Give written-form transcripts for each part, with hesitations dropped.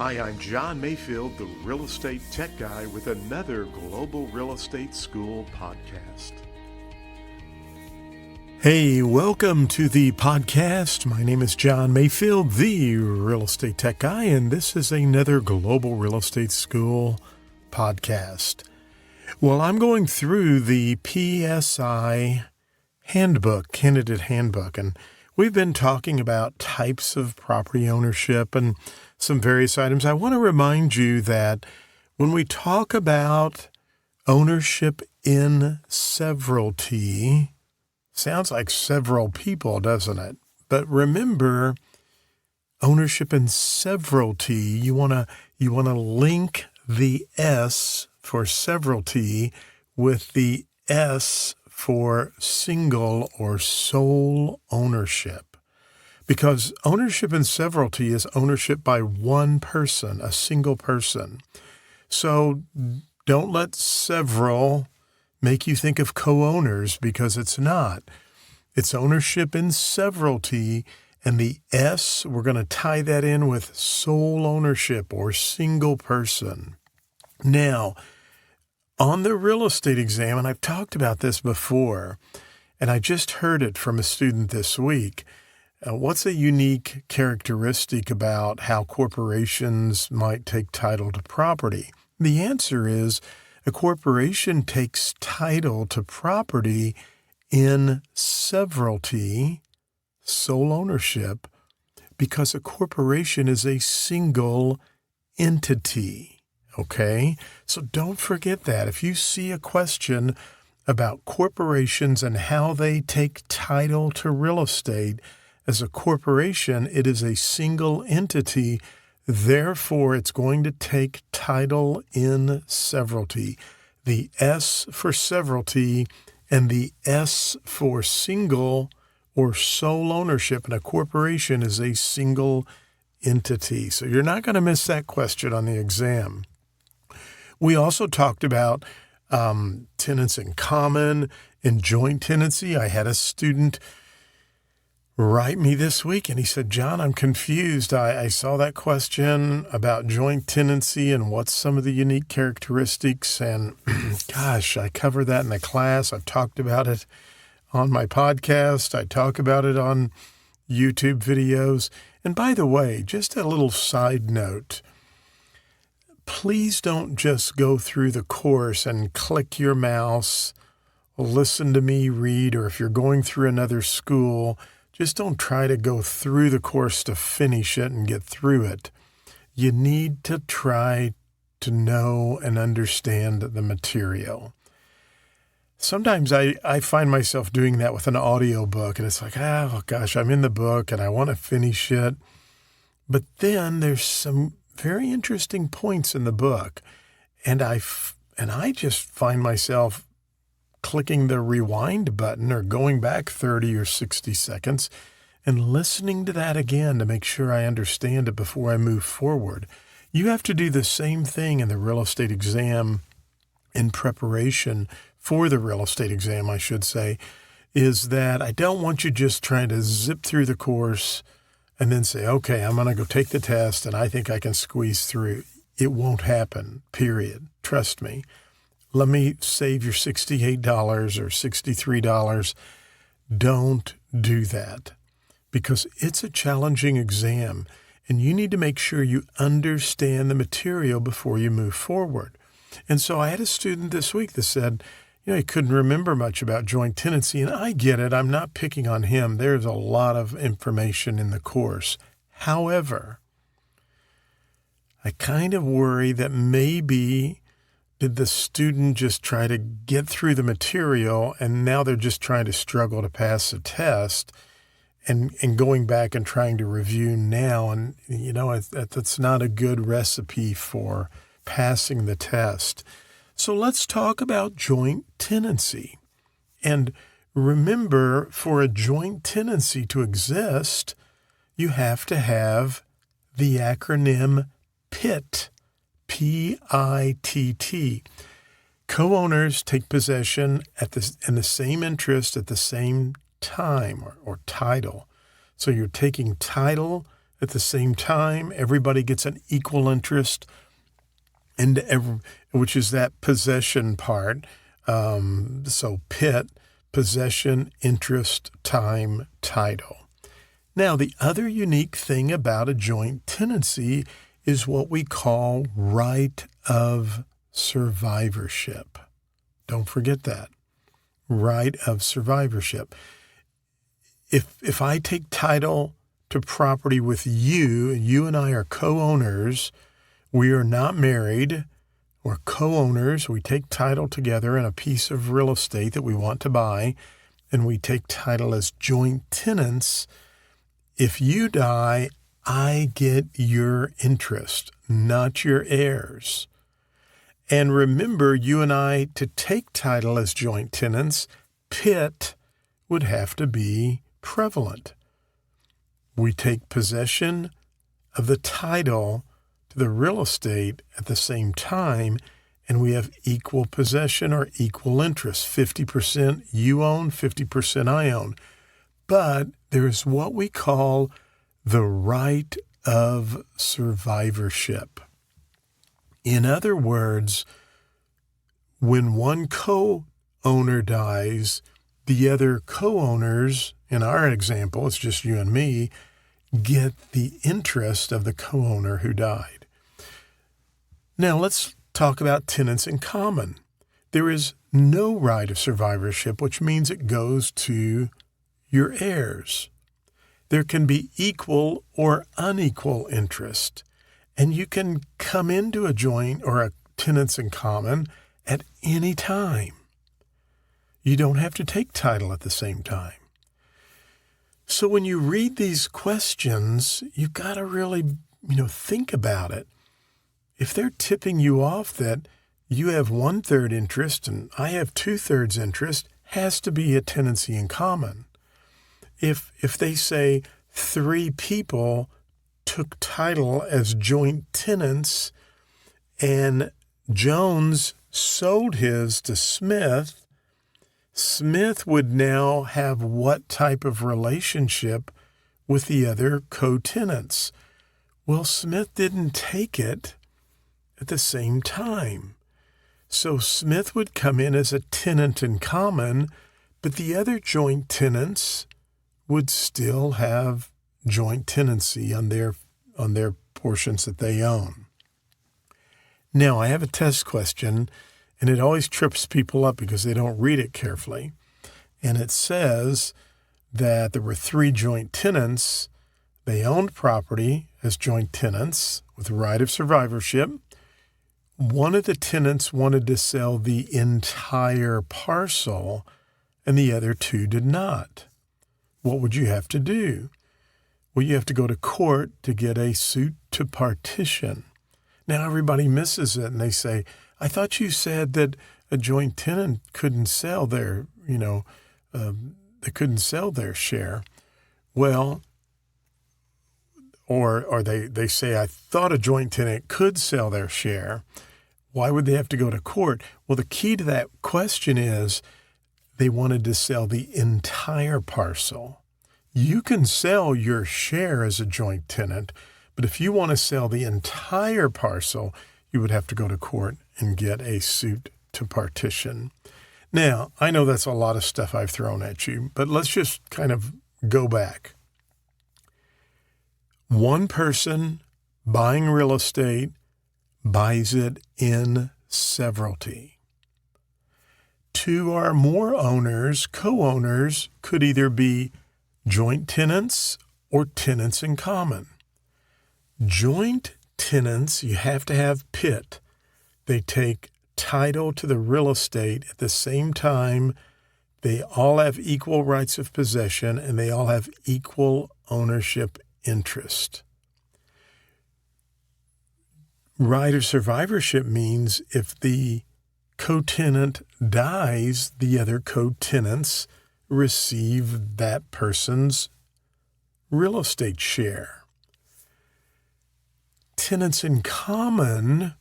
Hi, I'm John Mayfield, the real estate tech guy, with another Global Real Estate School podcast. Hey, welcome to the podcast. My name is John Mayfield, the real estate tech guy, and this is another Global Real Estate School podcast. Well, I'm going through the PSI handbook, candidate handbook, and we've been talking about types of property ownership and some various items. I want to remind you that when we talk about ownership in severalty, sounds like several people, doesn't it? But remember, ownership in severalty, you want to link the S for severalty with the S for single or sole ownership. Because ownership in severalty is ownership by one person, a single person. So don't let several make you think of co-owners, because it's not. It's ownership in severalty, and the S, we're going to tie that in with sole ownership or single person. Now, on the real estate exam, and I've talked about this before, and I just heard it from a student this week, what's a unique characteristic about how corporations might take title to property? The answer is a corporation takes title to property in severalty, sole ownership, because a corporation is a single entity, okay? So don't forget that. If you see a question about corporations and how they take title to real estate, as a corporation, it is a single entity. Therefore, it's going to take title in severalty. The S for severalty and the S for single or sole ownership in a corporation is a single entity. So you're not going to miss that question on the exam. We also talked about tenants in common and joint tenancy. I had a student write me this week, and he said, John, I'm confused. I saw that question about joint tenancy and what's some of the unique characteristics, and gosh, I covered that in the class. I've talked about it on my podcast. I talk about it on YouTube videos. And by the way, just a little side note, please don't just go through the course and click your mouse, listen to me read, or if you're going through another school, just don't try to go through the course to finish it and get through it. You need to try to know and understand the material. Sometimes I find myself doing that with an audio book, and it's like, oh gosh, I'm in the book and I want to finish it. But then there's some very interesting points in the book, and I just find myself clicking the rewind button or going back 30 or 60 seconds and listening to that again to make sure I understand it before I move forward. You have to do the same thing in the real estate exam in preparation for the real estate exam, I should say, is that I don't want you just trying to zip through the course and then say, okay, I'm going to go take the test and I think I can squeeze through. It won't happen, period. Trust me. Let me save your $68 or $63. Don't do that, because it's a challenging exam and you need to make sure you understand the material before you move forward. And so I had a student this week that said, he couldn't remember much about joint tenancy, and I get it. I'm not picking on him. There's a lot of information in the course. However, I kind of worry that maybe did the student just try to get through the material and now they're just trying to struggle to pass the test and going back and trying to review now? And, that's not a good recipe for passing the test. So let's talk about joint tenancy. And remember, for a joint tenancy to exist, you have to have the acronym PITT. P-I-T-T. Co-owners take possession in the same interest at the same time or title. So you're taking title at the same time. Everybody gets an equal interest, which is that possession part. So PIT, possession, interest, time, title. Now, the other unique thing about a joint tenancy is what we call right of survivorship. Don't forget that. Right of survivorship. If I take title to property with you, and you and I are co-owners, we are not married, we're co-owners, we take title together in a piece of real estate that we want to buy, and we take title as joint tenants. If you die, I get your interest, not your heirs. And remember, you and I, to take title as joint tenants, PIT would have to be prevalent. We take possession of the title to the real estate at the same time, and we have equal possession or equal interest. 50% you own, 50% I own. But there's what we call the right of survivorship. In other words, when one co-owner dies, the other co-owners, in our example, it's just you and me, get the interest of the co-owner who died. Now let's talk about tenants in common. There is no right of survivorship, which means it goes to your heirs. There can be equal or unequal interest, and you can come into a joint or a tenants in common at any time. You don't have to take title at the same time. So when you read these questions, you've got to really, think about it. If they're tipping you off that you have 1/3 interest and I have 2/3 interest, has to be a tenancy in common. If they say 3 people took title as joint tenants and Jones sold his to Smith, Smith would now have what type of relationship with the other co-tenants? Well, Smith didn't take it at the same time. So Smith would come in as a tenant in common, but the other joint tenants would still have joint tenancy on their portions that they own. Now, I have a test question, and it always trips people up because they don't read it carefully. And it says that there were 3 joint tenants. They owned property as joint tenants with the right of survivorship. One of the tenants wanted to sell the entire parcel, and the other 2 did not. What would you have to do? Well, you have to go to court to get a suit to partition. Now, everybody misses it, and they say, I thought you said that a joint tenant couldn't sell their, they couldn't sell their share. Well, or they say, I thought a joint tenant could sell their share. Why would they have to go to court? Well, the key to that question is they wanted to sell the entire parcel. You can sell your share as a joint tenant, but if you want to sell the entire parcel, you would have to go to court and get a suit to partition. Now, I know that's a lot of stuff I've thrown at you, but let's just kind of go back. One person buying real estate buys it in severalty. 2 or more owners, co-owners, could either be joint tenants or tenants in common. Joint tenants, you have to have PIT. They take title to the real estate at the same time. They all have equal rights of possession, and they all have equal ownership interest. Right of survivorship means if the co-tenant dies, the other co-tenants receive that person's real estate share. Tenants in common,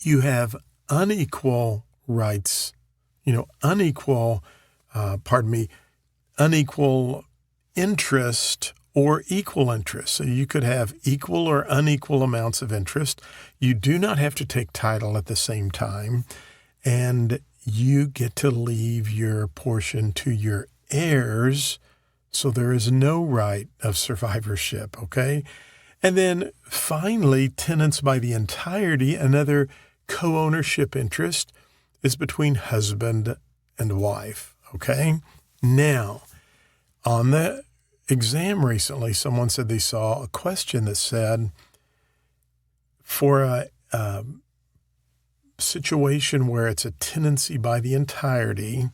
you have unequal rights, unequal interest or equal interest. So you could have equal or unequal amounts of interest. You do not have to take title at the same time, and you get to leave your portion to your heirs. So there is no right of survivorship, okay? And then finally, tenants by the entirety, another co-ownership interest, is between husband and wife, okay? Now, on the exam recently, someone said they saw a question that said, for a situation where it's a tenancy by the entirety,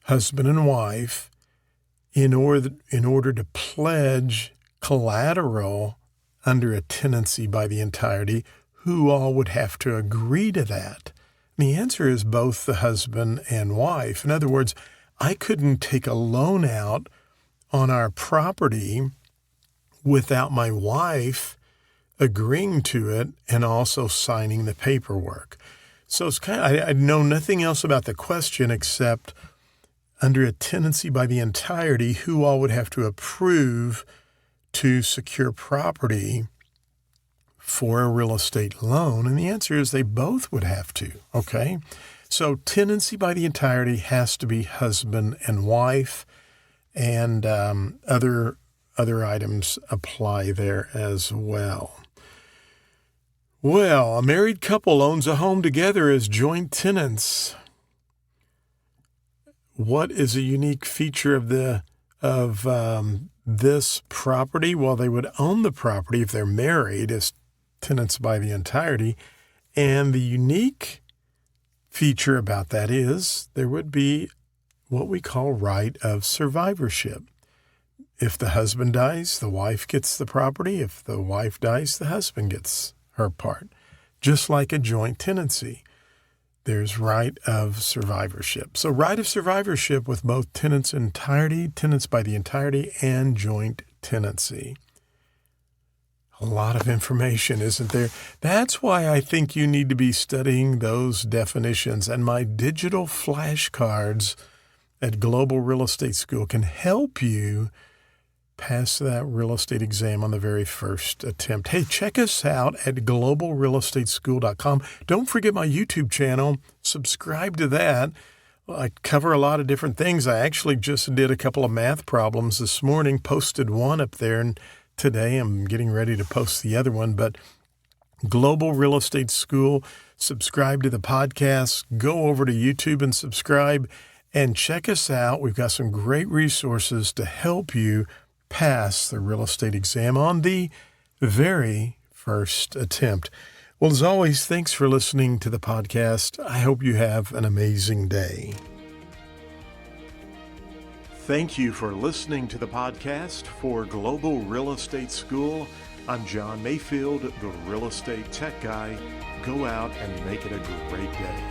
husband and wife, in order to pledge collateral under a tenancy by the entirety, who all would have to agree to that? And the answer is both the husband and wife. In other words, I couldn't take a loan out on our property without my wife agreeing to it and also signing the paperwork. So it's I know nothing else about the question except under a tenancy by the entirety, who all would have to approve to secure property for a real estate loan? And the answer is they both would have to, okay? So tenancy by the entirety has to be husband and wife, and other items apply there as well. Well, a married couple owns a home together as joint tenants. What is a unique feature of this property? Well, they would own the property if they're married as tenants by the entirety. And the unique feature about that is there would be what we call right of survivorship. If the husband dies, the wife gets the property. If the wife dies, the husband gets her part. Just like a joint tenancy, there's right of survivorship. So right of survivorship with both tenants entirety, tenants by the entirety, and joint tenancy. A lot of information, isn't there? That's why I think you need to be studying those definitions. And my digital flashcards at Global Real Estate School can help you pass that real estate exam on the very first attempt. Hey, check us out at globalrealestateschool.com. Don't forget my YouTube channel. Subscribe to that. I cover a lot of different things. I actually just did a couple of math problems this morning, posted one up there, and today I'm getting ready to post the other one. But Global Real Estate School, subscribe to the podcast, go over to YouTube and subscribe, and check us out. We've got some great resources to help you pass the real estate exam on the very first attempt. Well, as always, thanks for listening to the podcast. I hope you have an amazing day. Thank you for listening to the podcast for Global Real Estate School. I'm John Mayfield, the Real Estate Tech Guy. Go out and make it a great day.